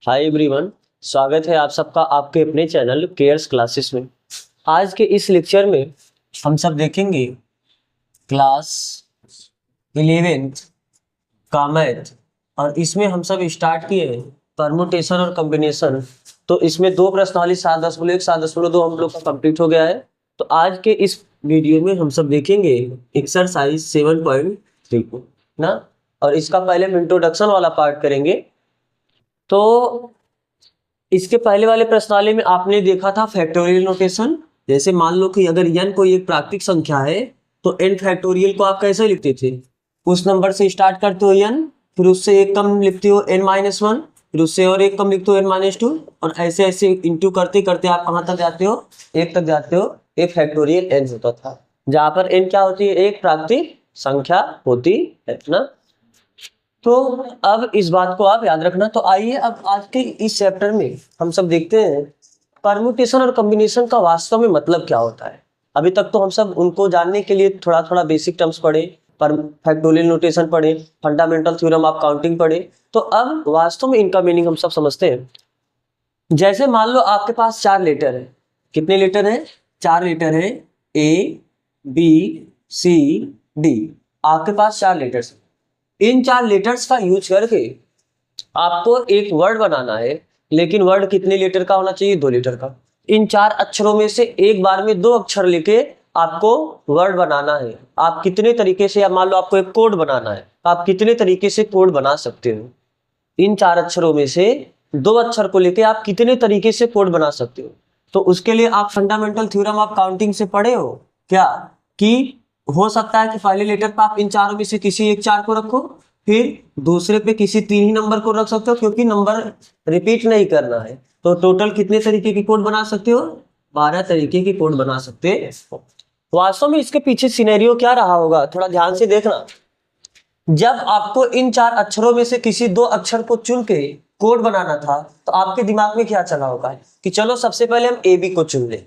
Hi everyone, स्वागत है आप सबका आपके अपने चैनल केयर्स क्लासेस में। आज के इस लेक्चर में हम सब देखेंगे क्लास 11th का मैथ, और इसमें हम सब स्टार्ट किए हैं परमुटेशन और कॉम्बिनेशन। तो इसमें दो प्रश्नावली 7.1 7.2 हम लोग का कंप्लीट हो गया है। तो आज के इस वीडियो में हम सब देखेंगे एक्सरसाइज 7.3 को ना, और इसका पहले हम इंट्रोडक्शन वाला पार्ट करेंगे। तो इसके पहले वाले प्रश्नावली में आपने देखा था फैक्टोरियल नोटेशन। जैसे मान लो कि अगर n कोई एक प्राकृतिक संख्या है तो n फैक्टोरियल को आप कैसे लिखते थे? उस नंबर से स्टार्ट करते हो n, फिर उससे एक कम लिखते हो n-1, फिर उससे और एक कम लिखते हो n-2, और ऐसे ऐसे इंटू करते करते आप कहाँ तक जाते हो? 1 तक जाते हो। एक फैक्टोरियल n होता था, जहाँ पर n क्या होती है? एक प्राकृतिक संख्या होती है ना। तो अब इस बात को आप याद रखना। तो आइए अब आज के इस चैप्टर में हम सब देखते हैं परम्यूटेशन और कॉम्बिनेशन का वास्तव में मतलब क्या होता है। अभी तक तो हम सब उनको जानने के लिए थोड़ा थोड़ा बेसिक टर्म्स पढ़े, पर फैक्टोरियल नोटेशन पढ़े, फंडामेंटल थ्योरम ऑफ काउंटिंग पढ़े। तो अब वास्तव में इनका मीनिंग हम सब समझते हैं। जैसे मान लो आपके पास 4 लेटर है। कितने लेटर है? 4 लेटर है। A, B, C, D। आपके पास 4 लेटर्स है। इन 4 लेटर्स का यूज करके आपको एक वर्ड बनाना है, लेकिन वर्ड कितने लेटर का होना चाहिए? 2 लेटर का। इन 4 अक्षरों में से एक बार में 2 अक्षर लेके आपको वर्ड बनाना है। आप कितने तरीके से, या मान लो आपको एक कोड बनाना है, आप कितने तरीके से कोड बना सकते हो? इन 4 अक्षरों में से 2 अक्षर को लेके आप कितने तरीके से कोड बना सकते हो? तो उसके लिए आप फंडामेंटल थ्योरम ऑफ काउंटिंग से पढ़े हो क्या, कि हो सकता है कि पहले लेटर पे आप इन चारों में से किसी एक 4 को रखो, फिर दूसरे पे किसी 3 ही नंबर को रख सकते हो, क्योंकि नंबर रिपीट नहीं करना है। तो टोटल कितने तरीके की कोड बना सकते हो? 12 तरीके की कोड बना सकते हो। वास्तव में इसके पीछे सिनेरियो क्या रहा होगा, थोड़ा ध्यान से देखना। जब आपको इन 4 अक्षरों में से किसी 2 अक्षर को चुन के कोड बनाना था, तो आपके दिमाग में क्या चला होगा कि चलो सबसे पहले हम ए बी को चुन ले।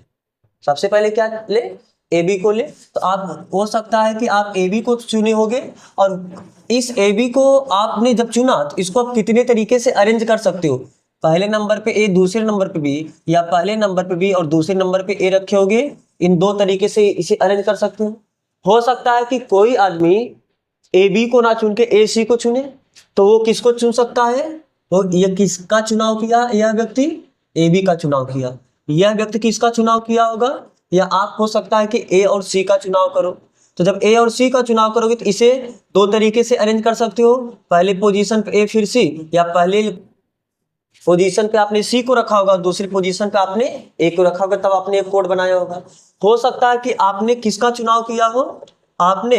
सबसे पहले क्या ले? ए बी को ले। तो आप, हो सकता है कि आप ए बी को चुने होगे, और इस ए बी को आपने जब चुना तो इसको आप कितने तरीके से अरेंज कर सकते हो? पहले नंबर पे ए, दूसरे नंबर पे बी, या पहले नंबर पे बी और दूसरे नंबर पे ए रखे होगे। इन 2 तरीके से इसे अरेंज कर सकते हो। हो सकता है कि कोई आदमी ए बी को ना चुन के ए सी को चुने, तो वो किसको चुन सकता है? वो ये किसका चुनाव किया? यह व्यक्ति ए बी का चुनाव किया। यह व्यक्ति किसका चुनाव किया होगा? या आप हो सकता है कि ए और सी का चुनाव करो। तो जब ए और सी का चुनाव करोगे तो इसे 2 तरीके से अरेंज कर सकते हो। पहले पोजीशन पे ए फिर सी, या पहले पोजीशन पे आपने सी को रखा होगा, दूसरी पोजीशन पे आपने ए को रखा होगा, तब आपने एक कोड बनाया होगा। हो सकता है कि आपने किसका चुनाव किया हो? आपने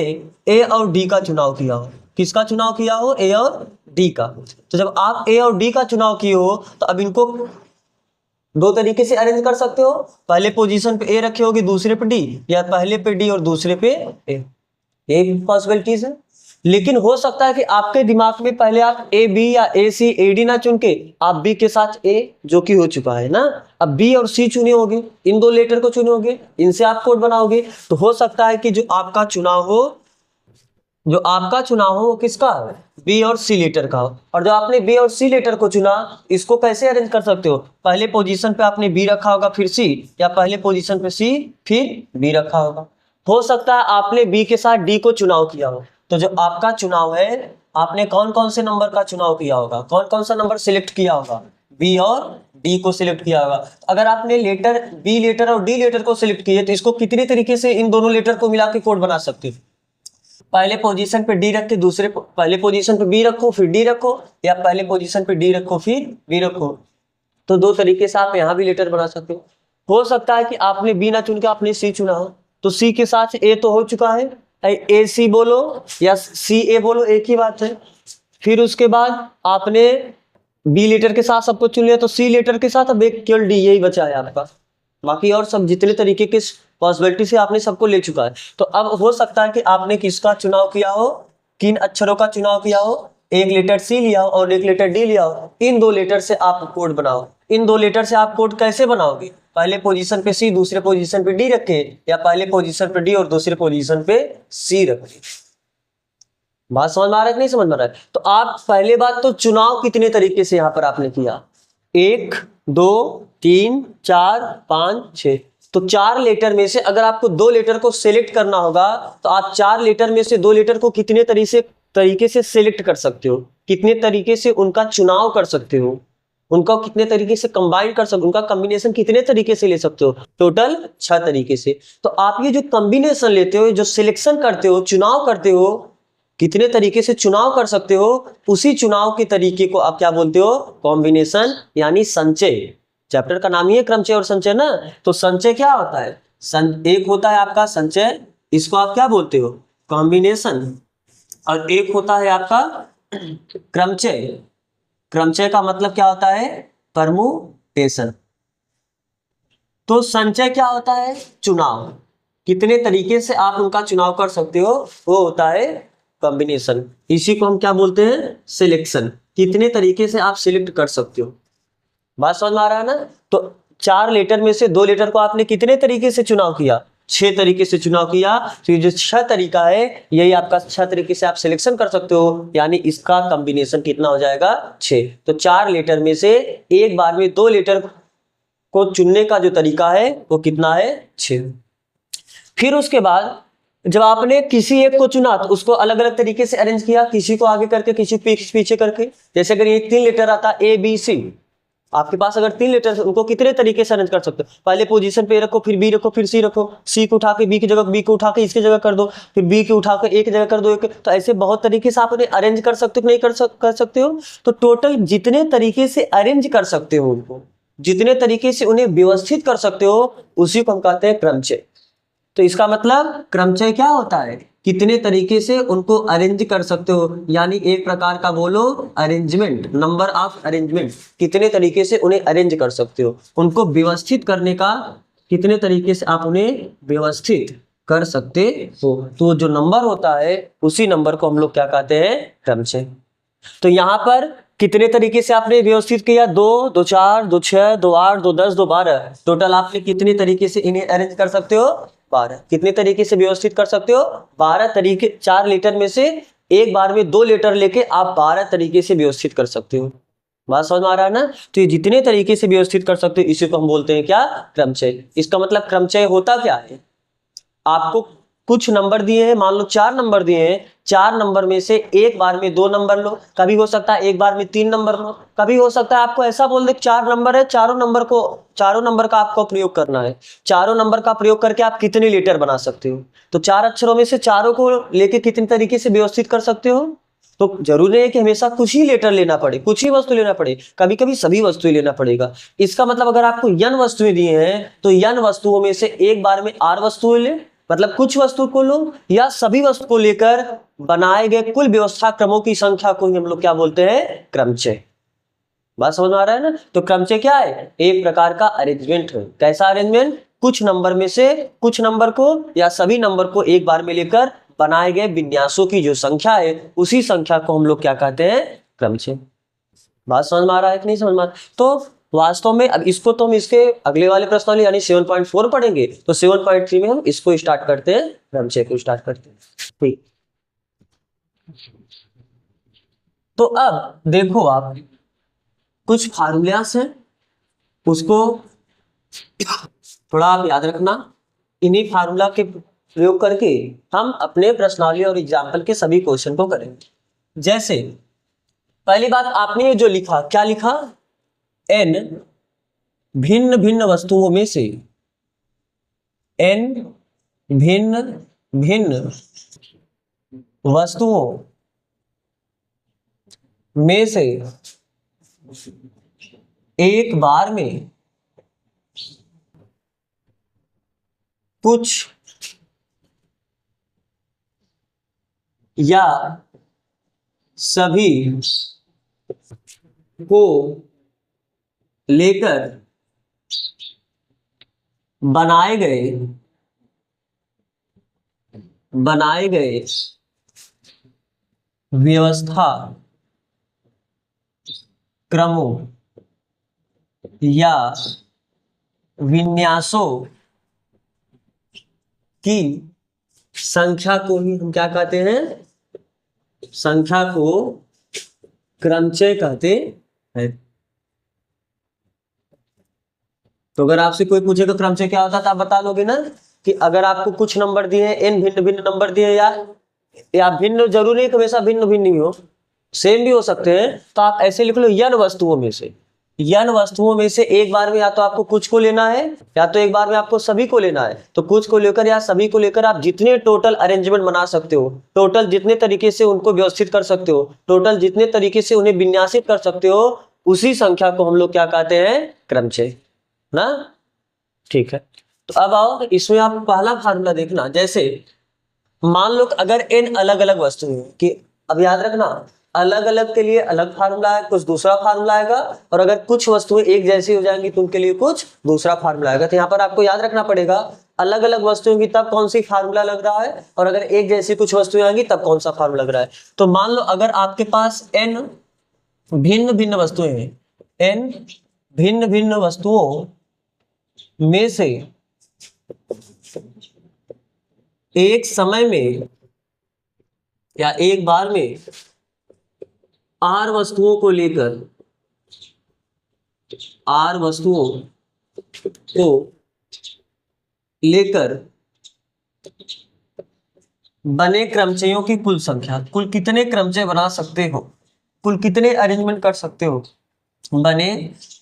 ए और डी का चुनाव किया हो। किसका चुनाव किया हो? ए और डी का। तो जब आप ए और डी का चुनाव किए हो, तो अब इनको 2 तरीके से अरेंज कर सकते हो। पहले पोजीशन पे ए रखे होगे, दूसरे पे डी, या पहले पे डी और दूसरे पे ए। ये पॉसिबिलिटीज है। लेकिन हो सकता है कि आपके दिमाग में पहले आप ए बी या ए सी ए डी ना चुन के आप बी के साथ ए, जो कि हो चुका है ना, अब बी और सी चुने होगे, इन 2 लेटर को चुने होगे, इनसे आप कोड बनाओगे। तो हो सकता है कि जो आपका चुनाव हो वो किसका है? बी और सी लेटर का हो। और जो आपने बी और सी लेटर को चुना, इसको कैसे अरेंज कर सकते हो? पहले पोजीशन पे आपने बी रखा होगा फिर सी, या पहले पोजीशन पे सी फिर बी रखा होगा। हो सकता है आपने बी के साथ डी को चुनाव किया हो। तो जो आपका चुनाव है, आपने कौन कौन से नंबर का चुनाव किया होगा? कौन कौन सा नंबर सिलेक्ट किया होगा? बी और डी को सिलेक्ट किया होगा। अगर आपने लेटर बी लेटर और डी लेटर को सिलेक्ट किए, तो इसको कितने तरीके से इन दोनों लेटर को मिला के कोड बना सकते हो? पहले पोजीशन पे डी रख के दूसरे पहले पोजीशन पे बी रखो फिर डी रखो, या पहले पोजीशन पे डी रखो फिर बी रखो। तो 2 तरीके से आप यहाँ भी लेटर बना सकते हो। हो सकता है कि आपने बी ना चुन के आपने सी चुना हो, तो सी के साथ ए तो हो चुका है, ए सी बोलो या सी ए बोलो, एक ही बात है। फिर उसके बाद आपने बी लेटर के साथ सबको चुन लिया, तो सी लेटर के साथ अब एक केवल डी यही बचा है आपका। बाकी और सब जितने तरीके के पॉसिबिलिटी से आपने सबको ले चुका है। तो अब हो सकता है कि आपने किसका चुनाव किया हो, किन अक्षरों का चुनाव किया हो, एक लेटर सी लिया हो और एक लेटर डी लिया हो। इन 2 लेटर से आप कोड बनाओ। इन 2 लेटर से आप कोड कैसे बनाओगे? पहले पोजीशन पे सी, दूसरे पोजीशन पे डी रखे, या पहले पोजीशन पे डी और दूसरे पोजीशन पे सी रखे। बात समझ में आ रहा है कि नहीं समझ में आ रहा है? तो आप पहले बात तो चुनाव कितने तरीके से यहाँ पर आपने किया, 1 2 3 4 5 6। तो 4 लेटर में से अगर आपको 2 लेटर को सिलेक्ट करना होगा तो आप 4 लेटर में से 2 लेटर को कितने तरीके से सिलेक्ट कर सकते हो, कितने तरीके से उनका चुनाव कर सकते हो, उनका कितने तरीके से कंबाइन कर सकते हो, उनका कॉम्बिनेशन कितने तरीके से ले सकते हो, टोटल 6 तरीके से। तो आप ये जो कॉम्बिनेशन लेते हो, जो सिलेक्शन करते हो, चुनाव करते हो, कितने तरीके से चुनाव कर सकते हो, उसी चुनाव के तरीके को आप क्या बोलते हो, कॉम्बिनेशन यानी संचय। चैप्टर का नाम ही है क्रमचय और संचय ना। तो संचय क्या होता है, एक होता है आपका संचय, इसको आप क्या बोलते हो, कॉम्बिनेशन, और एक होता है आपका क्रमचय। क्रमचय का मतलब क्या होता है, परमुटेशन। तो संचय क्या होता है, चुनाव, कितने तरीके से आप उनका चुनाव कर सकते हो, वो होता है कॉम्बिनेशन। इसी को हम क्या बोलते हैं, सिलेक्शन, कितने तरीके से आप सिलेक्ट कर सकते हो। बात समझ में आ रहा है ना। तो 4 लेटर में से 2 लेटर को आपने कितने तरीके से चुनाव किया, 6 तरीके से चुनाव किया। तो ये जो 6 तरीका है, यही आपका 6 तरीके से आप सिलेक्शन कर सकते हो, यानी इसका कॉम्बिनेशन कितना हो जाएगा, 6। तो 4 लेटर में से एक बार में 2 लेटर को चुनने का जो तरीका है वो कितना है, 6। फिर उसके बाद जब आपने किसी एक को चुना तो उसको अलग अलग तरीके से अरेंज किया, किसी को आगे करके, किसी पीछे करके। जैसे अगर ये 3 लेटर आता ए बी सी, आपके पास अगर 3 लेटर है, उनको कितने तरीके से अरेंज कर सकते हो, पहले पोजीशन पे रखो, फिर बी रखो, फिर सी रखो, सी को उठा के बी की जगह, बी को उठा के इसकी जगह कर दो, फिर बी को उठा के एक जगह कर दो, तो ऐसे बहुत तरीके से आप उन्हें अरेंज कर सकते हो, नहीं कर सकते हो। तो टोटल जितने तरीके से अरेंज कर सकते हो उनको, जितने तरीके से उन्हें व्यवस्थित कर सकते हो, उसी को हम कहते हैं क्रमचय। तो इसका मतलब क्रमचय क्या होता है, कितने तरीके से उनको अरेंज कर सकते हो, यानी एक प्रकार का बोलो अरेंजमेंट, नंबर ऑफ अरेंजमेंट, कितने तरीके से उन्हें अरेंज कर सकते हो, उनको व्यवस्थित करने का कितने तरीके से आप उन्हें व्यवस्थित कर सकते हो। तो जो नंबर होता है उसी नंबर को हम लोग क्या कहते हैं, क्रमचय। तो यहाँ पर कितने तरीके से आपने व्यवस्थित किया, 2 2 4 2 6 2 8 2 10 2 12, टोटल आपने कितने तरीके से इन्हें अरेंज कर सकते हो, 12। कितने तरीके से व्यवस्थित कर सकते हो, 12 तरीके। 4 लेटर में से एक बार में 2 लेटर लेके आप 12 तरीके से व्यवस्थित कर सकते हो। बात समझ में आ रहा है ना। तो ये जितने तरीके से व्यवस्थित कर सकते हो, इसी को हम बोलते हैं क्या, क्रमचय। इसका मतलब क्रमचय होता क्या है, आपको कुछ नंबर दिए हैं, मान लो 4 नंबर दिए हैं, 4 नंबर में से एक बार में 2 नंबर लो, कभी हो सकता है एक बार में 3 नंबर लो, कभी हो सकता है आपको ऐसा बोल दे 4 नंबर है, चारों नंबर का आपको प्रयोग करना है। चारों नंबर का प्रयोग करके आप कितने लेटर बना सकते हो, तो 4 अक्षरों में से चारों को लेके कितने तरीके से व्यवस्थित कर सकते हो। तो जरूरी है कि हमेशा कुछ ही लेटर लेना पड़े, कुछ ही वस्तु लेना पड़े, कभी कभी सभी वस्तुएं लेना पड़ेगा। इसका मतलब अगर आपको n वस्तुएं दी हैं तो n वस्तुओं में से एक बार में r वस्तुएं ले, मतलब कुछ वस्तु को लो, या सभी वस्तु को लेकर बनाए गए कुल व्यवस्था क्रमों की संख्या को ही हम लोग क्या बोलते हैं, क्रमचय। बात समझ में आ रहा है ना। तो क्रमचय क्या है, एक प्रकार का अरेंजमेंट है। कैसा अरेंजमेंट, कुछ नंबर में से कुछ नंबर को या सभी नंबर को एक बार में लेकर बनाए गए विन्यासों की जो संख्या है, उसी संख्या को हम लोग क्या कहते हैं, क्रमचय। बात समझ में आ रहा है कि नहीं समझ में आ रहा है? तो वास्तव में अब इसको तो हम इसके अगले वाले प्रश्नावली यानी 7.4 पढ़ेंगे। तो 7.3 में हम इसको स्टार्ट करते हैं, क्रमचय को स्टार्ट करते हैं। ठीक, तो अब देखो आप, कुछ फार्मूलास हैं, उसको थोड़ा आप याद रखना। इन्हीं फार्मूला के प्रयोग करके हम अपने प्रश्नावली और एग्जाम्पल के सभी क्वेश्चन को करेंगे। जैसे पहली बात आपने जो लिखा, क्या लिखा, n भिन्न भिन्न वस्तुओं में से, n भिन्न भिन्न वस्तुओं में से एक बार में कुछ या सभी को लेकर बनाए गए व्यवस्था क्रमों या विन्यासों की संख्या को ही हम क्या कहते हैं, संख्या को क्रमचय कहते हैं। तो अगर आपसे कोई पूछेगा क्रमचय क्या होता है तो आप बता लोगे ना कि अगर आपको कुछ नंबर दिए हैं, n भिन्न भिन्न नंबर दिए या भिन्न, जरूरी नहीं कि हमेशा भिन्न भिन्न ही हो, सेम भी हो सकते हैं, तो आप ऐसे लिख लो n वस्तुओं में से, n वस्तुओं में से एक बार में या तो आपको कुछ को लेना है या तो एक बार में आपको सभी को लेना है। तो कुछ को लेकर या सभी को लेकर आप जितने टोटल अरेंजमेंट बना सकते हो, टोटल जितने तरीके से उनको व्यवस्थित कर सकते हो, टोटल जितने तरीके से उन्हें विन्यासित कर सकते हो, उसी संख्या को हम लोग क्या कहते हैं, क्रमचय ना। ठीक है, तो अब आओ इसमें आप पहला फार्मूला देखना। जैसे मान लो अगर n अलग अलग वस्तुएं हैं कि, अब याद रखना अलग अलग के लिए अलग फार्मूला है, कुछ दूसरा फार्मूला आएगा, और अगर कुछ वस्तुएं एक जैसी हो जाएंगी तो उनके लिए कुछ दूसरा फार्मूला आएगा। तो यहाँ पर आपको याद रखना पड़ेगा अलग अलग वस्तुएं की तब कौन सी फार्मूला लग रहा है, और अगर एक जैसी कुछ वस्तुएं आएंगी तब कौन सा फार्मूला लग रहा है। तो मान लो अगर आपके पास n भिन्न भिन्न वस्तुएं हैं, n भिन्न भिन्न वस्तुओं में से एक समय में या एक बार में r वस्तुओं को लेकर, r वस्तुओं को लेकर बने क्रमचयों की कुल संख्या, कुल कितने क्रमचय बना सकते हो, कुल कितने अरेंजमेंट कर सकते हो, बने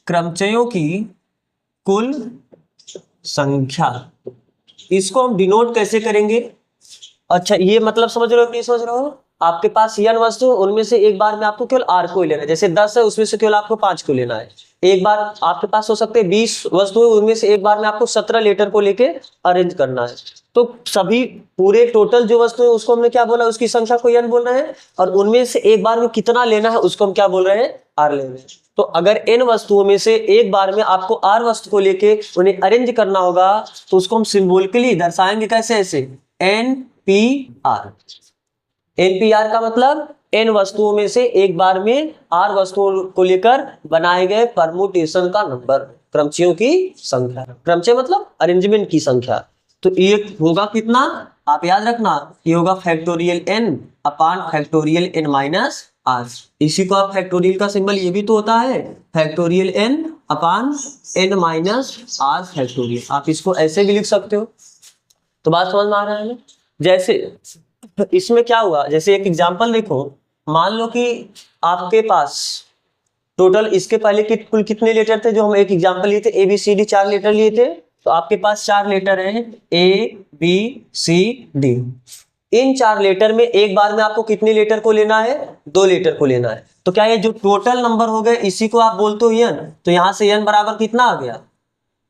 क्रमचयों की कुल संख्या। इसको हम डिनोट कैसे करेंगे? अच्छा, ये मतलब समझ रहे हो नहीं समझ रहे हो? आपके पास n वस्तु, उनमें से एक बार में आपको केवल r को ही लेना है। जैसे 10 है, उसमें से केवल आपको 5 को लेना है। एक बार आपके पास हो सकते हैं 20 वस्तुएं, उनमें से एक बार में आपको 17 लेटर को लेके अरेंज करना है। तो सभी पूरे टोटल जो वस्तु है उसको हमने क्या बोला, उसकी संख्या को n बोल रहे हैं, और उनमें से एक बार में कितना लेना है उसको हम क्या बोल रहे हैं, r ले रहे हैं। तो अगर n वस्तुओं में से एक बार में आपको r वस्तु को लेके उन्हें अरेंज करना होगा, तो उसको हम सिंबॉलिकली दर्शाएंगे कैसे, ऐसे NPR। NPR का मतलब n वस्तुओं में से एक बार में r वस्तुओं को लेकर बनाए गए परमुटेशन का नंबर, क्रमचयों की संख्या। क्रमचय मतलब अरेंजमेंट की संख्या। तो ये होगा कितना, आप याद रखना, ये होगा फैक्टोरियल n अपान फैक्टोरियल n माइनस r। इसी को आप फैक्टोरियल का सिंबल ये भी तो होता है, फैक्टोरियल n अपान n माइनस r फैक्टोरियल। आप इसको ऐसे भी लिख सकते हो। तो बात समझ में आ रहा है ना? जैसे इसमें क्या हुआ, जैसे एक एग्जांपल देखो, मान लो कि आपके पास टोटल इसके पहले कुल कितने लेटर थे, जो हम एक एग्जांपल लिए थे, A B C D, 4 letter लिए थे। तो आपके पास 4 लेटर हैं, ए बी सी डी। इन 4 लेटर में एक बार में आपको कितने लेटर को लेना है, 2 लेटर को लेना है। तो क्या ये जो टोटल नंबर हो गए इसी को आप बोलते हो n। तो यहां से n बराबर कितना आ गया,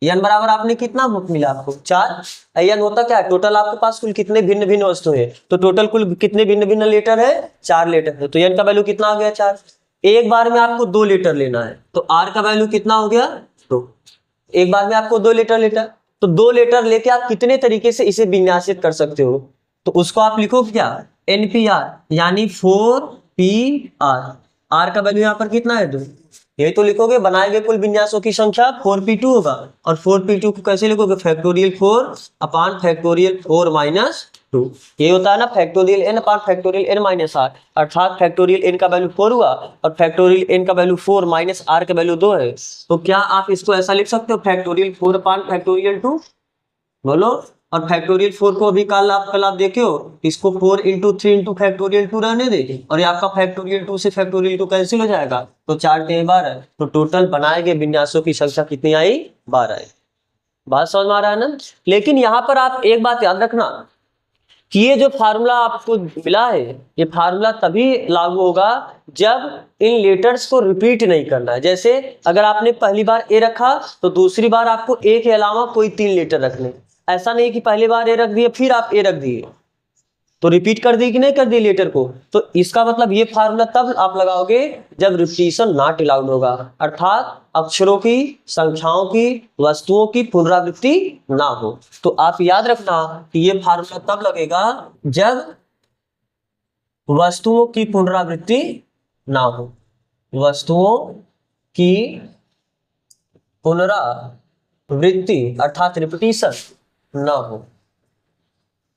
n बराबर आपने कितना मिला आपको, 4। n होता क्या है, टोटल आपके पास कुल कितने भिन्न भिन्न वस्तुएं हैं, तो टोटल कुल कितने भिन्न भिन्न लेटर है, 4 लेटर है। तो n का वैल्यू कितना आ गया, 4। एक बार में आपको 2 लेटर लेना है, तो r का वैल्यू कितना हो गया, 2। एक बार में आपको 2 लेटर लेटर, तो 2 लेटर लेके आप कितने तरीके से इसे विन्यासित कर सकते हो, तो उसको आप लिखो क्या, NPR यानी 4PR। r का वैल्यू यहाँ पर कितना है, 2। यही तो लिखोगे, बनाए गए कुल विन्यासों की संख्या 4p2 होगा, और 4p2 को कैसे लिखोगे, फैक्टोरियल 4 अपान फैक्टोरियल 4 माइनस 2। ये होता है ना फैक्टोरियल n अपान फैक्टोरियल n माइनस r, अर्थात फैक्टोरियल n का वैल्यू 4 हुआ और फैक्टोरियल n का वैल्यू 4 माइनस r का वैल्यू 2 है। तो क्या आप इसको ऐसा लिख सकते हो, फैक्टोरियल 4 अपान फैक्टोरियल 2, बोलो। और फैक्टोरियल 4 को अभी कल आप देखे हो, इसको 4 इंटू 3 इंटू फैक्टोरियल 2 रहने दे, और ये आपका फैक्टोरियल 2 से फैक्टोरियल 2 कैंसिल हो जाएगा, तो 4 के 12। तो टोटल बनाए गए विन्यासों की संख्या कितनी आई, 12 आई। बात समझ में आ रहा है ना? लेकिन यहाँ पर आप एक बात याद रखना कि ये जो फार्मूला आपको मिला है, ये फार्मूला तभी लागू होगा जब इन लेटर्स को रिपीट नहीं करना है। जैसे अगर आपने पहली बार ए रखा तो दूसरी बार आपको ए के अलावा कोई 3 लेटर रखने। ऐसा नहीं कि पहली बार ए रख दिए फिर आप ए रख दिए, तो रिपीट कर दी कि नहीं कर दी लेटर को। तो इसका मतलब ये फार्मूला तब आप लगाओगे जब रिपीटिशन नॉट अलाउड होगा, अर्थात अक्षरों की, संख्याओं की, वस्तुओं की पुनरावृत्ति ना हो। तो आप याद रखना कि ये फार्मूला तब लगेगा जब वस्तुओं की पुनरावृत्ति ना हो, वस्तुओं की पुनरावृत्ति अर्थात रिपीटिशन ना हो,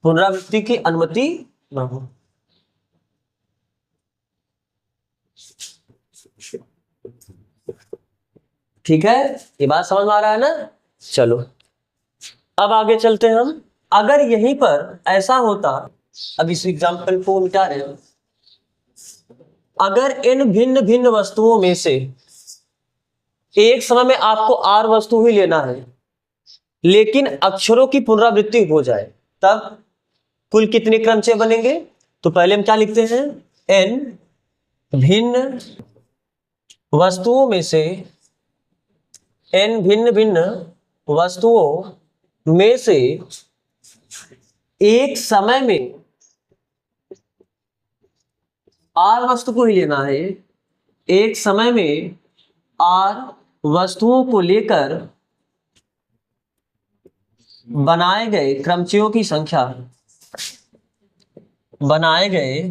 पुनरावृत्ति की अनुमति ना हो। ठीक है, ये बात समझ में आ रहा है ना? चलो अब आगे चलते हैं हम। अगर यहीं पर ऐसा होता, अब इस एग्जाम्पल को मिटा रहे हैं, अगर इन भिन्न भिन्न वस्तुओं में से एक समय में आपको r वस्तु ही लेना है लेकिन अक्षरों की पुनरावृत्ति हो जाए, तब कुल कितने क्रमचय बनेंगे? तो पहले हम क्या लिखते हैं, n भिन्न वस्तुओं में से, n भिन्न भिन्न वस्तुओं में से एक समय में r वस्तु को ही लेना है, एक समय में r वस्तुओं को लेकर बनाए गए क्रमचयों की संख्या, बनाए गए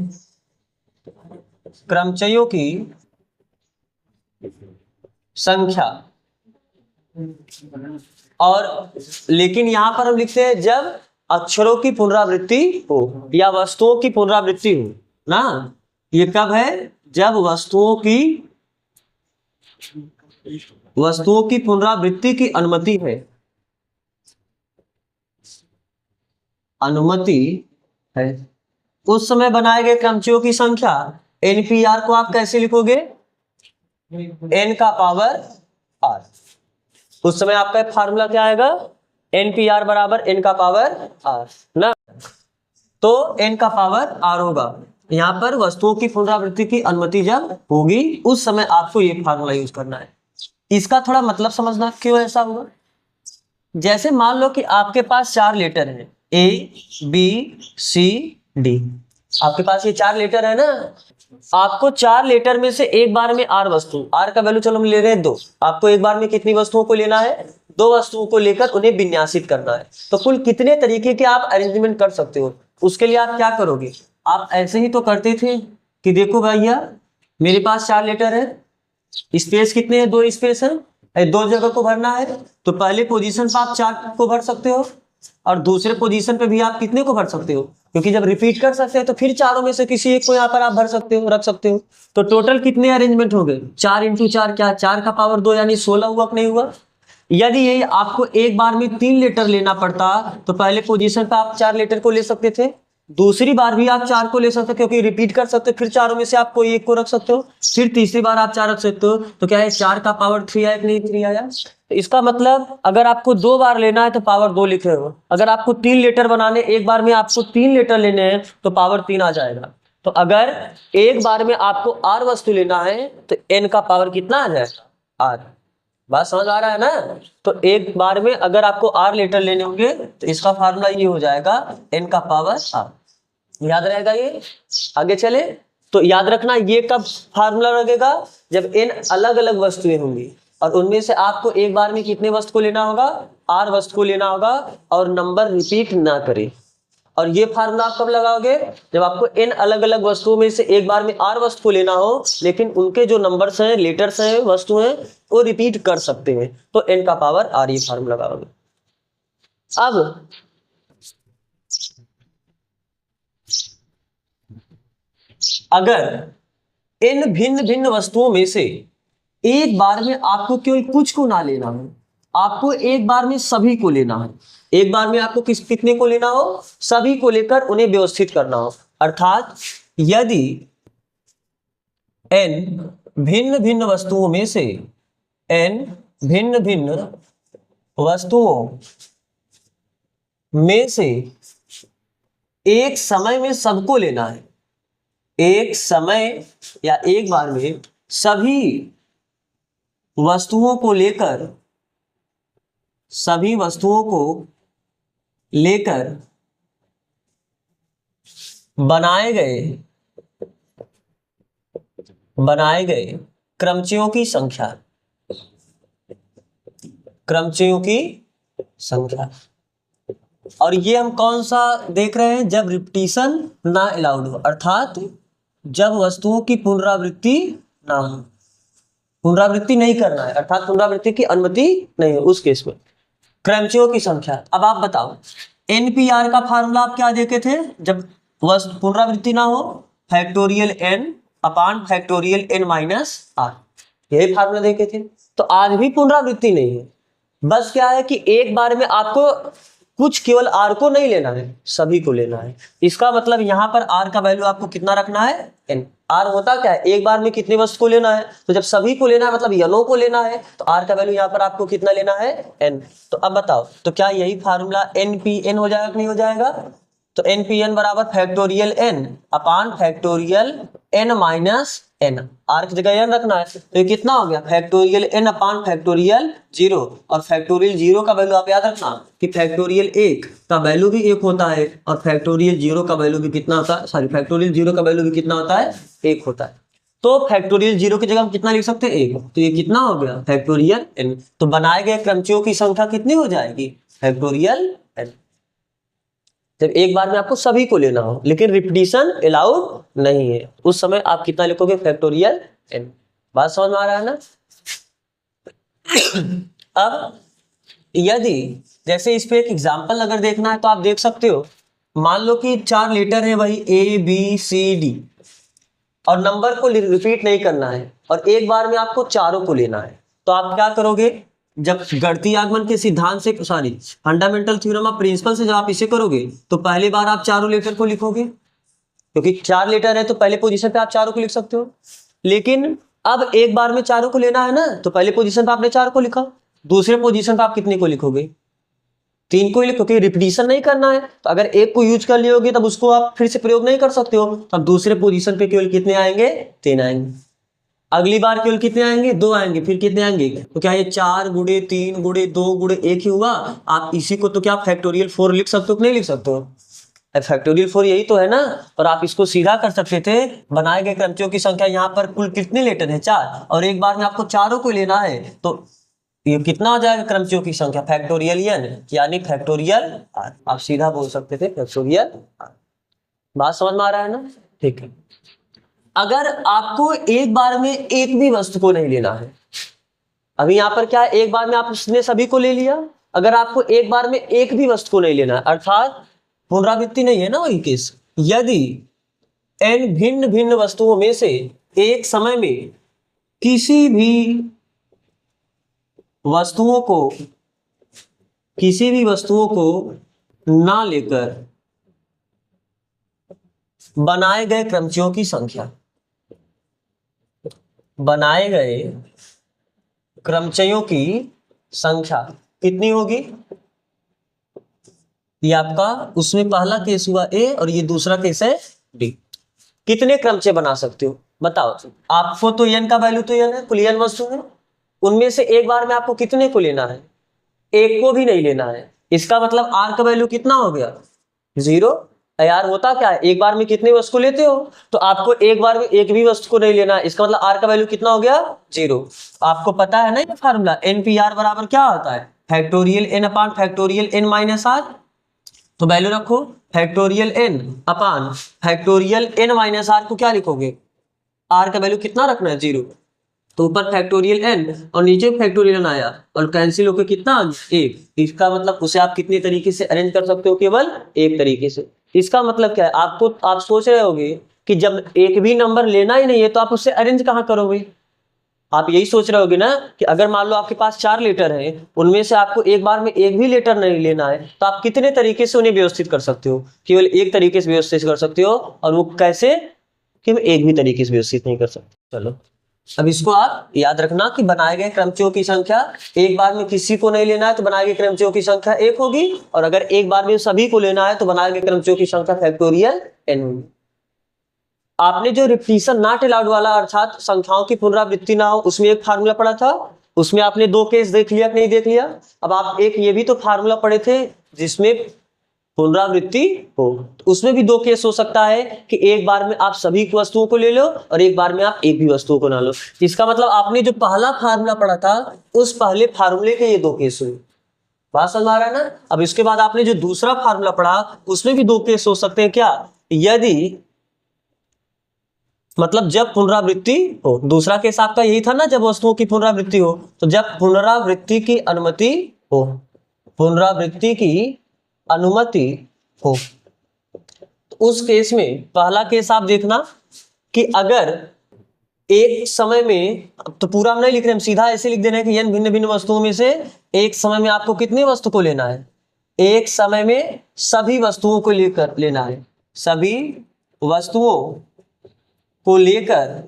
क्रमचयों की संख्या। और लेकिन यहां पर हम लिखते हैं जब अक्षरों की पुनरावृत्ति हो या वस्तुओं की पुनरावृत्ति हो ना। ये कब है? जब वस्तुओं की पुनरावृत्ति की अनुमति है, अनुमति है, उस समय बनाए गए क्रमचयों की संख्या। NPR को आप कैसे लिखोगे? n का पावर r। उस समय आपका फार्मूला क्या आएगा? NPR बराबर n का पावर r ना। तो n का पावर r होगा। यहाँ पर वस्तुओं की पुनरावृत्ति की अनुमति जब होगी उस समय आपको ये फार्मूला यूज करना है। इसका थोड़ा मतलब समझना क्यों ऐसा होगा। जैसे मान लो कि आपके पास 4 लेटर हैं, A B C D। आपके पास ये 4 लेटर है ना। आपको 4 लेटर में से एक बार में r वस्तु, r का वैल्यू चलो हम ले रहे हैं 2। आपको एक बार में कितनी वस्तुओं को लेना है? 2 वस्तुओं को लेकर उन्हें विन्यासित करना है। तो कुल कितने तरीके के आप अरेंजमेंट कर सकते हो? उसके लिए आप क्या करोगे? आप ऐसे ही तो करते थे कि देखो भैया मेरे पास 4 लेटर है, स्पेस कितने हैं? 2 स्पेस है, 2 जगह को भरना है। तो पहले पोजीशन पर आप 4 को भर सकते हो और दूसरे पोजीशन पे भी आप कितने को भर सकते हो? क्योंकि जब रिपीट कर सकते हैं तो फिर चारों में से किसी एक को यहाँ पर आप भर सकते हो, रख सकते हो। तो टोटल कितने अरेंजमेंट हो गए? 4 × 4 क्या? 4 का पावर 2 यानी 16 हुआ कि नहीं हुआ? यदि ये आपको एक बार में 3 लेटर लेना पड़ता तो पहले पोजीशन पे आप 4 लेटर को ले सकते थे, दूसरी बार भी आप 4 को ले सकते हो क्योंकि रिपीट कर सकते हो, फिर चारों में से आप कोई एक को रख सकते हो, फिर तीसरी बार आप 4 रख सकते हो। तो क्या है? 4 का पावर 3 आया कि नहीं? 3 आया। तो इसका मतलब अगर आपको 2 बार लेना है तो पावर 2 लिखे हो। अगर आपको 3 लेटर बनाने, एक बार में आपको 3 लेटर लेने हैं तो पावर 3 आ जाएगा। तो अगर एक बार में आपको r वस्तु लेना है तो n का पावर कितना आ जाएगा? r। बात समझ आ रहा है ना। तो एक बार में अगर आपको r लेटर लेने होंगे तो इसका फार्मूला ये हो जाएगा n का पावर r। याद रहेगा ये? आगे चले तो याद रखना ये कब फार्मूला लगेगा? जब n अलग अलग वस्तुएं होंगी और उनमें से आपको एक बार में कितने वस्तु को लेना होगा? r वस्तु को लेना होगा और नंबर रिपीट ना करे। और ये फार्मूला आप कब लगाओगे? जब आपको n अलग अलग वस्तुओं में से एक बार में r वस्तु को लेना हो लेकिन उनके जो नंबर्स हैं, लेटर्स हैं, वस्तु हैं वो रिपीट कर सकते हैं, तो n का पावर r ये फार्मूला लगाओगे। अब अगर इन भिन्न भिन्न वस्तुओं में से एक बार में आपको केवल कुछ को ना लेना हो, आपको एक बार में सभी को लेना है। एक बार में आपको कितने को लेना हो? सभी को लेकर उन्हें व्यवस्थित करना हो। अर्थात यदि n भिन्न भिन्न वस्तुओं में से, n भिन्न भिन्न वस्तुओं में से एक समय में सबको लेना है, एक समय या एक बार में सभी वस्तुओं को लेकर, सभी वस्तुओं को लेकर बनाए गए क्रमचयों की संख्या, क्रमचयों की संख्या। और ये हम कौन सा देख रहे हैं? जब रिपीटिशन ना अलाउड हो, अर्थात जब वस्तुओं की पुनरावृत्ति ना हो, पुनरावृत्ति नहीं करना है, अर्थात पुनरावृत्ति की अनुमति नहीं है, उस केस में क्रमचयों की संख्या। अब आप बताओ NPR का फार्मूला आप क्या देखे थे? जब पुनरावृत्ति ना हो, फैक्टोरियल n अपान फैक्टोरियल n माइनस r, यही फार्मूला देखे थे। तो आज भी पुनरावृत्ति नहीं है बस क्या है कि एक बार में आपको कुछ केवल आर को नहीं लेना है, सभी को लेना है। इसका मतलब यहाँ पर आर का वैल्यू आपको कितना रखना है, एन। आर होता क्या है, एक बार में कितने वस्तु को लेना है, तो जब सभी को लेना है मतलब यनों को लेना है, तो आर का वैल्यू यहाँ पर आपको कितना लेना है, एन। तो अब बताओ, तो क्या यही फार्मूला एन पी एन हो जाएगा कि नहीं हो जाएगा? तो एन पी एन बराबर factorial N upon factorial N minus N. R की जगह एन रखना है, तो ये कितना हो गया, factorial N upon factorial zero. और फैक्टोरियल जीरो का वैल्यू आप याद रखना कि फैक्टोरियल एक का वैल्यू भी एक होता है और फैक्टोरियल जीरो का वैल्यू भी कितना होता है, सॉरी फैक्टोरियल जीरो का वैल्यू भी कितना होता है, एक होता है। तो फैक्टोरियल जीरो की जगह हम कितना लिख सकते हैं, एक। तो ये कितना हो गया, फैक्टोरियल एन। तो बनाए गए क्रमचियों की संख्या कितनी हो जाएगी, फैक्टोरियल एन। जब एक बार में आपको सभी को लेना हो, लेकिन रिपीटिशन अलाउड नहीं है, उस समय आप कितना लिखोगे, फैक्टोरियल एन। बात समझ में आ रहा है ना? अब यदि जैसे इस पे एक एग्जांपल अगर देखना है तो आप देख सकते हो। मान लो कि 4 लेटर है वही ए बी सी डी और नंबर को रिपीट नहीं करना है और एक बार में आपको चारों को लेना है, तो आप क्या करोगे, जब गणितीय आगमन के सिद्धांत से, sorry fundamental theorem of principle से जब आप इसे करोगे तो पहली बार आप चारों लेटर को लिखोगे, क्योंकि 4 लेटर है तो पहले पोजीशन पे आप चारों को लिख सकते हो। लेकिन अब एक बार में चारों को लेना है ना, तो पहले पोजीशन पे आपने 4 को लिखा, दूसरे पोजीशन पे आप कितने को लिखोगे, 3 को ही लिखो, क्योंकि रिपीटिशन नहीं करना है। तो अगर एक को यूज कर लियोगे तब उसको आप फिर से प्रयोग नहीं कर सकते हो, तो अब दूसरे पोजीशन पे केवल कितने आएंगे, 3 आएंगे। अगली बार केवल कितने आएंगे, 2 आएंगे, फिर कितने आएंगे, तो क्या ये 4 गुणे 3 गुणे 2 गुणे 1 ही हुआ। आप इसी को तो क्या फैक्टोरियल 4 लिख सकते हो कि नहीं लिख सकते हो, फैक्टोरियल 4 यही तो है ना। और आप इसको सीधा कर सकते थे, बनाए गए क्रमचियों की संख्या यहाँ पर कुल कितने लेटर है, 4, और एक बार में आपको चारों को लेना है, तो ये कितना हो जाएगा क्रमचियों की संख्या, फैक्टोरियल एन यानी फैक्टोरियल आर। आप सीधा बोल सकते थे फैक्टोरियल आर। बात समझ में आ रहा है ना? ठीक है। अगर आपको एक बार में एक भी वस्तु को नहीं लेना है, अभी यहाँ पर क्या है, एक बार में आपने सभी को ले लिया, अगर आपको एक बार में एक भी वस्तु को नहीं लेना है, अर्थात पुनरावृत्ति नहीं है ना वही केस, यदि n भिन्न भिन्न वस्तुओं में से एक समय में किसी भी वस्तुओं को ना लेकर बनाए गए क्रमचियों की संख्या, बनाए गए क्रमचियों की संख्या कितनी होगी, ये आपका उसमें पहला केस हुआ ए और ये दूसरा केस है डी। कितने क्रमचय बना सकते हो बताओ। आपको तो n का वैल्यू तो n है, कुल n वस्तु है, उनमें से एक बार में आपको कितने को लेना है, एक को भी नहीं लेना है। इसका मतलब r का वैल्यू कितना हो गया, 0। यार होता क्या है, एक बार में कितने वस्तु लेते हो, तो आपको एक बार में एक भी वस्तु को नहीं लेना है, इसका मतलब r का वैल्यू कितना हो गया, 0। आपको पता है ना ये फार्मूला NPR बराबर क्या होता है, फैक्टोरियल n अपान फैक्टोरियल n माइनस r। तो वैल्यू रखो फैक्टोरियल n अपान फैक्टोरियल n माइनस r को क्या लिखोगे, r का वैल्यू कितना रखना है, 0। तो ऊपर फैक्टोरियल n और नीचे फैक्टोरियल n आया और कैंसिल होकर कितना आ गया, 1। इसका मतलब उसे आप कितने तरीके से अरेंज कर सकते हो, केवल एक तरीके से। इसका मतलब क्या है, आप सोच रहे होगे कि जब एक भी नंबर लेना ही नहीं है तो आप उससे अरेंज कहाँ करोगे। आप यही सोच रहे होगे ना कि अगर मान लो आपके पास 4 लेटर हैं, उनमें से आपको एक बार में एक भी लेटर नहीं लेना है, तो आप कितने तरीके से उन्हें व्यवस्थित कर सकते हो, केवल एक तरीके से व्यवस्थित कर सकते हो। और वो कैसे, कि एक भी तरीके से व्यवस्थित नहीं कर सकते। चलो अब इसको आप याद रखना कि बनाए गए क्रमचियों की संख्या, एक बार में किसी को नहीं लेना है तो बनाए गए क्रमचियों की संख्या 1 होगी, और अगर एक बार में सभी को लेना है तो बनाए गए क्रमचियों की संख्या फैक्टोरियल n होगी। आपने जो रिपीटिशन नॉट अलाउड वाला, अर्थात संख्याओं की पुनरावृत्ति ना हो, उसमें एक फार्मूला पढ़ा था, उसमें आपने 2 केस देख लिया कि नहीं देख लिया। अब आप एक ये भी तो फार्मूला पढ़े थे जिसमें पुनरावृत्ति हो, तो उसमें भी 2 केस हो सकता है कि एक बार में आप सभी वस्तुओं को ले लो और एक बार में आप एक भी वस्तुओं को ना लो। इसका मतलब आपने जो पहला फार्मूला पढ़ा था उस पहले फार्मूले के ये 2 केस हुए। बात समझ आ रहा है ना? अब इसके बाद आपने जो दूसरा फार्मूला पढ़ा उसमें भी 2 केस हो सकते हैं। क्या, यदि मतलब जब पुनरावृत्ति हो, दूसरा केस आपका यही था ना जब वस्तुओं की पुनरावृत्ति हो, तो जब पुनरावृत्ति की अनुमति हो, पुनरावृत्ति की अनुमति हो, तो उस केस में पहला केस आप देखना कि अगर एक समय में, अब तो पूरा हम नहीं लिख रहे, हम सीधा ऐसे लिख देना है कि n भिन्न भिन्न वस्तुओं में से एक समय में आपको कितनी वस्तु को लेना है, एक समय में सभी वस्तुओं को लेकर लेना है, सभी वस्तुओं को लेकर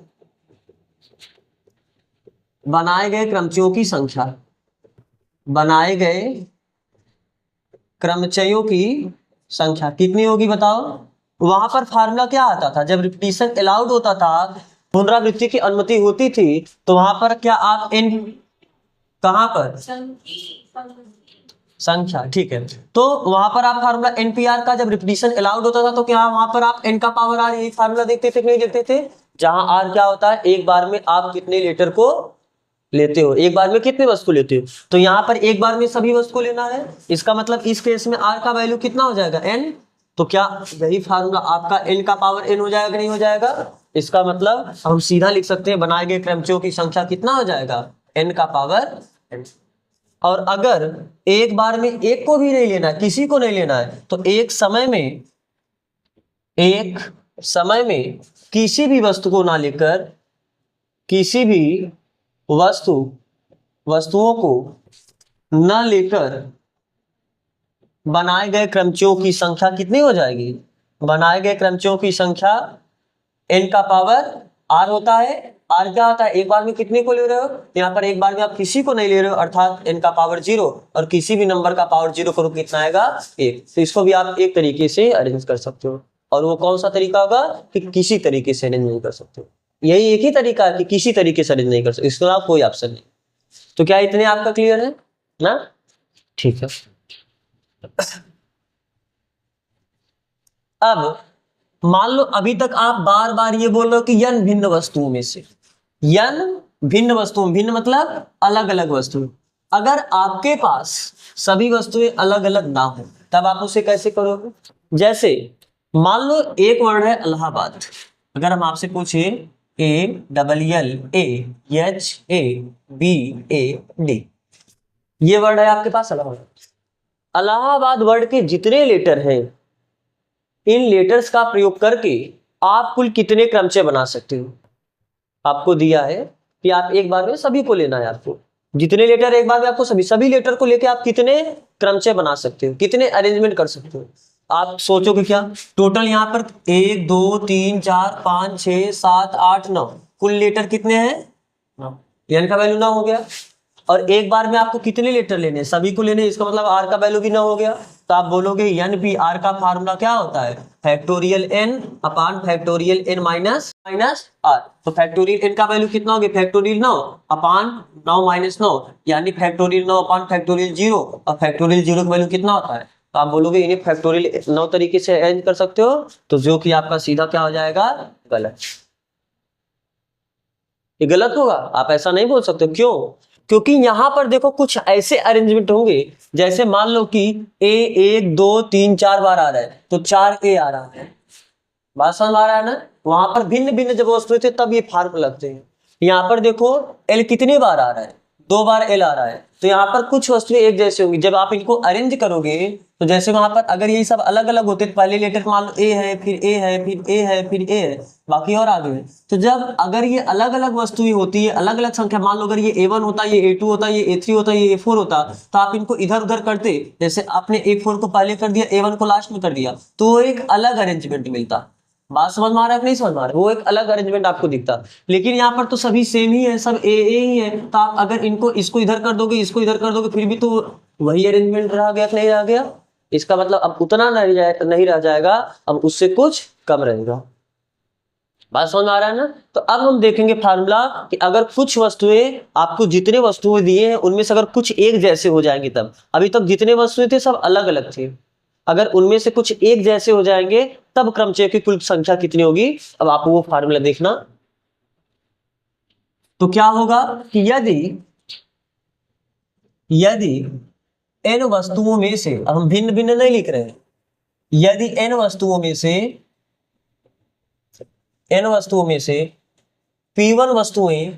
बनाए गए क्रमचयों की संख्या, बनाए गए क्रमचयों की संख्या कितनी होगी बताओ। वहां पर फार्मूला क्या आता था, जब रिपीटिशन अलाउड होता था, पुनरावृत्ति की अनुमति होती थी, तो वहां पर क्या आप एन, कहां पर संख्या, ठीक है, तो वहां पर आप फार्मूला एनपीआर का जब रिपीटिशन अलाउड होता था तो क्या वहां पर आप एन का पावर आर यही फार्मूला देखते थे कि नहीं देखते थे, जहां आर क्या होता है, एक बार में आप कितने लीटर को लेते हो, एक बार में कितने वस्तु लेते हो, तो यहाँ पर एक बार में सभी वस्तु को लेना है, इसका मतलब इस केस में आर का वैल्यू कितना हो जाएगा एन, तो क्या यही फार्मूला आपका एन का पावर एन हो जाएगा नहीं हो जाएगा, इसका मतलब हम सीधा लिख सकते हैं बनाए गए क्रमचयों की संख्या कितना हो जाएगा एन का पावर एन। और अगर एक बार में एक को भी नहीं लेना है, किसी को नहीं लेना है, तो एक समय में किसी भी वस्तु को ना लेकर, किसी भी वस्तुओं को न लेकर बनाए गए क्रमचयों की संख्या कितनी हो जाएगी, बनाए गए क्रमचयों की संख्या n का पावर r होता है, r क्या होता है, एक बार में कितने को ले रहे हो, यहाँ पर एक बार में आप किसी को नहीं ले रहे हो, अर्थात n का पावर 0, और किसी भी नंबर का पावर 0 करो कितना आएगा 1, तो इसको भी आप एक तरीके से अरेंज कर सकते हो, और वो कौन सा तरीका होगा कि किसी तरीके से अरेंज नहीं कर सकते हो, यही एक ही तरीका है कि किसी तरीके से अरेंज नहीं कर सकते, इसके अलावा कोई ऑप्शन नहीं। तो क्या इतने आपका क्लियर है ना, ठीक है। अब मान लो अभी तक आप बार बार ये बोल रहे हो कि n भिन्न वस्तुओं में से, n भिन्न वस्तुओं, भिन्न मतलब अलग अलग वस्तुएं, अगर आपके पास सभी वस्तुएं अलग अलग ना हो तब आप उसे कैसे करोगे, जैसे मान लो एक वर्ड है इलाहाबाद, अगर हम आपसे पूछे ALLAHABAD, ये वर्ड है आपके पास इलाहाबाद, इलाहाबाद वर्ड के जितने लेटर हैं, इन लेटर्स का प्रयोग करके आप कुल कितने क्रमचय बना सकते हो, आपको दिया है कि आप एक बार में सभी को लेना है, आपको जितने लेटर एक बार में आपको सभी लेटर को लेके आप कितने क्रमचय बना सकते हो, कितने अरेंजमेंट कर सकते हो, आप सोचोगे क्या, टोटल यहाँ पर 1 2 3 4 5 6 7 8 9 कुल लेटर कितने हैं, n का वैल्यू 9 हो गया, और एक बार में आपको कितने लेटर लेने हैं, सभी को लेने, इसका मतलब r का वैल्यू भी 9 हो गया, तो आप बोलोगे n भी r का फार्मूला क्या होता है, फैक्टोरियल n अपान फैक्टोरियल n माइनस r, तो फैक्टोरियल n का वैल्यू कितना हो गया, फैक्टोरियल 9 अपान 9 माइनस 9, यानी फैक्टोरियल 9 अपान फैक्टोरियल 0, और फैक्टोरियल 0 का वैल्यू कितना होता है, तो आप बोलोगे इन्हें फैक्टोरियल 9 तरीके से अरेंज कर सकते हो, तो जो कि आपका सीधा क्या हो जाएगा गलत, ये गलत होगा, आप ऐसा नहीं बोल सकते, क्यों, क्योंकि यहां पर देखो कुछ ऐसे अरेंजमेंट होंगे, जैसे मान लो कि a 1 2 3 4 बार आ रहा है, तो 4a आ रहा है, बात समझ आ रहा है ना, वहां पर भिन्न भिन्न जब वस्तुएं थे तब ये फार्मूला लगते हैं, यहाँ पर देखो l कितने बार आ रहा है, 2 बार l आ रहा है, तो यहाँ पर कुछ वस्तुएं एक जैसे होंगी, जब आप इनको अरेंज करोगे तो जैसे वहां पर अगर यही सब अलग अलग होते तो पहले लेटर मान लो a है, फिर a है, फिर a है, फिर a है, बाकी और आगे है, तो जब अगर ये अलग अलग वस्तुएं होती है, अलग अलग संख्या, मान लो अगर ये a1 होता, ये a2 होता, ये a3 होता, ये a4 होता, तो आप इनको इधर उधर करते, जैसे आपने a4 को पहले कर दिया, a1 को लास्ट में कर दिया, तो वो एक अलग अरेंजमेंट मिलता, बात समझ में आ रहा है कि नहीं समझ में आ रहा है, वो एक अलग अरेंजमेंट आपको दिखता, लेकिन यहाँ पर तो सभी सेम ही है, सब ए ही है, तो आप अगर इनको इसको इधर कर दोगे, इसको इधर कर दोगे, फिर भी तो वही अरेंजमेंट रह गया कि नहीं रह गया, इसका मतलब अब उतना नहीं रह जाएगा, अब उससे कुछ कम रहेगा, बात समझ में आ रहा है ना। तो अब हम देखेंगे फार्मूला कि अगर कुछ वस्तुएं, आपको जितने वस्तुएं दिए हैं उनमें से अगर कुछ एक जैसे हो जाएंगे, तब अभी तक जितने वस्तुएं थे सब अलग अलग थे, अगर उनमें से कुछ एक जैसे हो जाएंगे तब क्रमचय की कुल संख्या कितनी होगी, अब आप वो फार्मूला देखना, तो क्या होगा कि यदि n वस्तुओं में से, अब हम भिन्न भिन्न नहीं लिख रहे हैं, यदि n वस्तुओं में से p1 वस्तुएं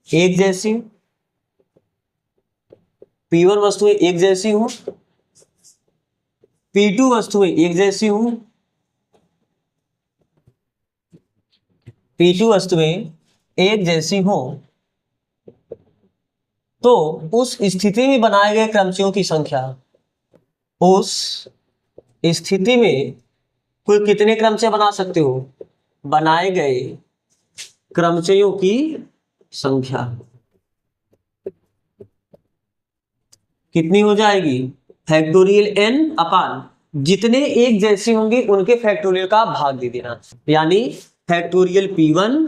एक जैसी, p1 वस्तुएं एक जैसी हूं, P2 वस्तुएं एक जैसी हूं, P2 वस्तुएं एक जैसी हो तो उस स्थिति में बनाए गए क्रमचियों की संख्या, उस स्थिति में कुल कितने क्रमचय बना सकते हो? बनाए गए क्रमचयों की संख्या कितनी हो जाएगी? फैक्टोरियल n अपान जितने एक जैसे होंगे उनके फैक्टोरियल का भाग दे देना, यानी फैक्टोरियल P1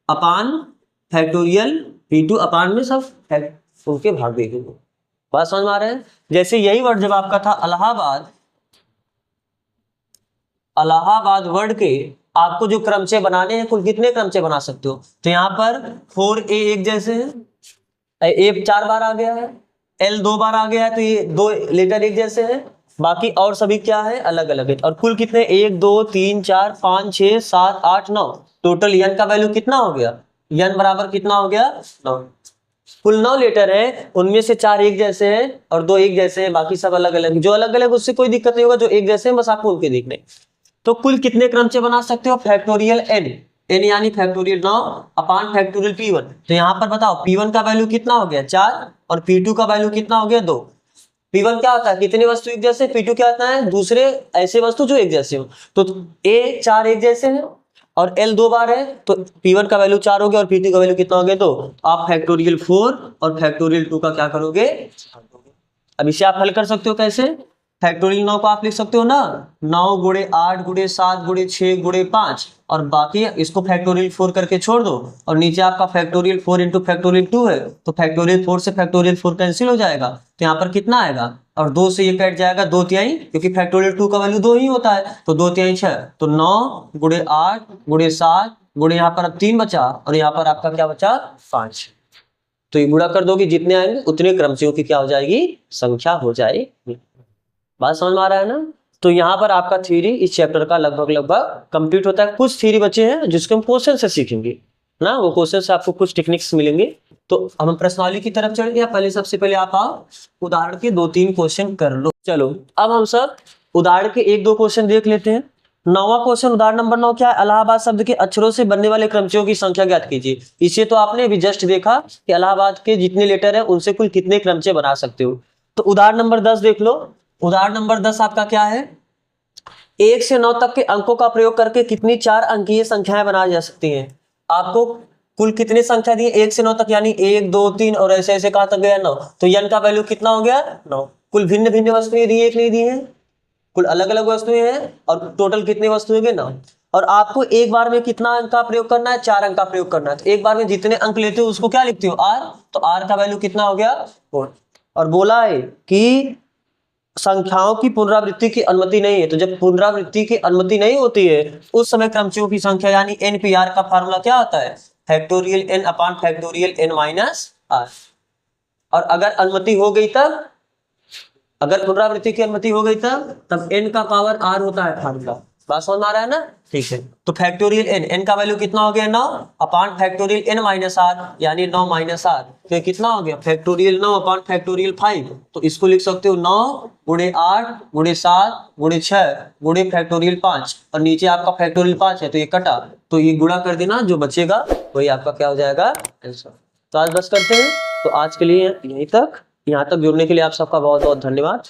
अपान फैक्टोरियल P2 अपान में सब उनके भाग दे देंगे। बात समझ में आ रहा है? जैसे यही वर्ड जब आपका था इलाहाबाद वर्ड के आपको जो क्रमचय बनाने हैं, कुल कितने क्रमचय बना सकते हो? तो यहाँ पर 4A एक जैसे हैं, A 4 बार आ गया है, L 2 बार आ गया है, तो ये 2 लेटर एक जैसे हैं, बाकी और सभी क्या है? अलग अलग है। और कुल कितने? 1 2 3 4 5 6 7 8 9, टोटल n का वैल्यू कितना हो गया? n बराबर कितना हो गया? 9। कुल 9 लेटर है, उनमें से 4 एक जैसे हैं और 2 एक जैसे हैं, बाकी सब अलग अलग। जो अलग अलग उससे कोई दिक्कत नहीं होगा, जो एक जैसे हैं बस आपको उनके देखने। तो कुल कितने क्रमचय बना सकते हो? फैक्टोरियल n यानी फैक्टोरियल 9 अपान फैक्टोरियल P1। तो यहाँ पर बताओ P1 का वैल्यू कितना हो गया? 4, और P2 का वैल्यू कितना हो गया? 2। P1 क्या होता है? कितने वस्तु एक जैसे। P2 क्या होता है? दूसरे ऐसे वस्तु जो एक जैसे हो। तो A 4 एक जैसे हैं और L 2 बार है, तो P1 का वैल्यू 4 हो गया और P2 का वैल्यू कितना हो गया? 2। आप फैक्टोरियल 4 और फैक्टोरियल 2 का क्या करोगे? अब इसे आप हल कर सकते हो कैसे? फैक्टोरियल 9 को आप लिख सकते हो ना, 9 गुणे 8 गुणे 7 गुणे 6 गुणे 5, और बाकी इसको फैक्टोरियल 4 करके छोड़ दो, और नीचे आपका फैक्टोरियल 4 इंटू फैक्टोरियल 2 है, तो फैक्टोरियल 4 से फैक्टोरियल 4 कैंसिल हो जाएगा, तो यहाँ पर कितना आएगा? और 2 से ये कट जाएगा 2 तिहाई, क्योंकि फैक्टोरियल 2 का वैल्यू 2 ही होता है, तो 2 तिहाई 6, तो 9 गुणे 8 गुणे 7 गुणे यहाँ पर अब 3 बचा, और यहाँ पर आपका क्या बचा? 5। तो ये गुणा कर दोगे, जितने आएंगे उतने क्रमचियों की क्या हो जाएगी? संख्या हो जाएगी। बात समझ में आ रहा है ना? तो यहाँ पर आपका थ्योरी इस चैप्टर का लगभग कंप्लीट होता है। कुछ थ्योरी बचे हैं जिसको हम क्वेश्चन से सीखेंगे ना, वो क्वेश्चन से आपको कुछ टेक्निक्स मिलेंगे। तो हम प्रश्नावली की तरफ चढ़ेंगे। पहले सबसे पहले आप उदाहरण के 2-3 क्वेश्चन कर लो। चलो अब हम सब उदाहरण के 1-2 क्वेश्चन देख लेते हैं। 9वां क्वेश्चन, उदाहरण नंबर 9 क्या है? इलाहाबाद शब्द के अक्षरों से बनने वाले क्रमचियों की संख्या ज्ञात कीजिए। इसे तो आपने अभी जस्ट देखा कि इलाहाबाद के जितने लेटर है उनसे कुल कितने क्रमचय बना सकते हो। तो उदाहरण नंबर 10 देख लो। उदाहरण नंबर 10 आपका क्या है? 1 से 9 तक के अंकों का प्रयोग करके कितनी 4 अंकीय संख्याएं बनाई जा सकती हैं? आपको कुल कितनी संख्या दी? 1 से 9 तक, यानी 1 2 3 और ऐसे ऐसे कहां तक गया? 9। तो n का वैल्यू कितना हो गया? 9। कुल भिन्न भिन्न वस्तुएं दी, एक नहीं दी है, कुल अलग अलग वस्तुएं हैं, और टोटल कितनी वस्तुएं गए? 9। और आपको एक बार में कितना अंक का प्रयोग करना है? 4 अंक का प्रयोग करना है। तो एक बार में जितने अंक लेते हो उसको क्या लिखते हो? r। तो r का वैल्यू कितना हो गया? 4। और बोला है कि संख्याओं की पुनरावृत्ति की अनुमति नहीं है। तो जब पुनरावृत्ति की अनुमति नहीं होती है उस समय क्रमचियों की संख्या यानी NPR का फार्मूला क्या होता है? फैक्टोरियल n अपान फैक्टोरियल n माइनस r। और अगर अनुमति हो गई तब, अगर पुनरावृत्ति की अनुमति हो गई तब n का पावर r होता है फार्मूला। बात समझ में आ रहा है ना? ठीक है। तो फैक्टोरियल n का वैल्यू कितना हो गया? 9 अपान फैक्टोरियल n माइनस r, यानी 9 माइनस r, तो कितना हो गया? फैक्टोरियल 9 अपान फैक्टोरियल 5। तो इसको लिख सकते हो 9 गुणे 8 गुणे 7 गुणे 6 गुणे फैक्टोरियल 5, और नीचे आपका फैक्टोरियल 5 है तो ये कटा, तो ये गुणा कर देना, जो बचेगा वही आपका क्या हो जाएगा? आंसर। तो आज बस करते हैं। तो आज के लिए यहीं तक। यहाँ तक जुड़ने के लिए आप सबका बहुत बहुत धन्यवाद।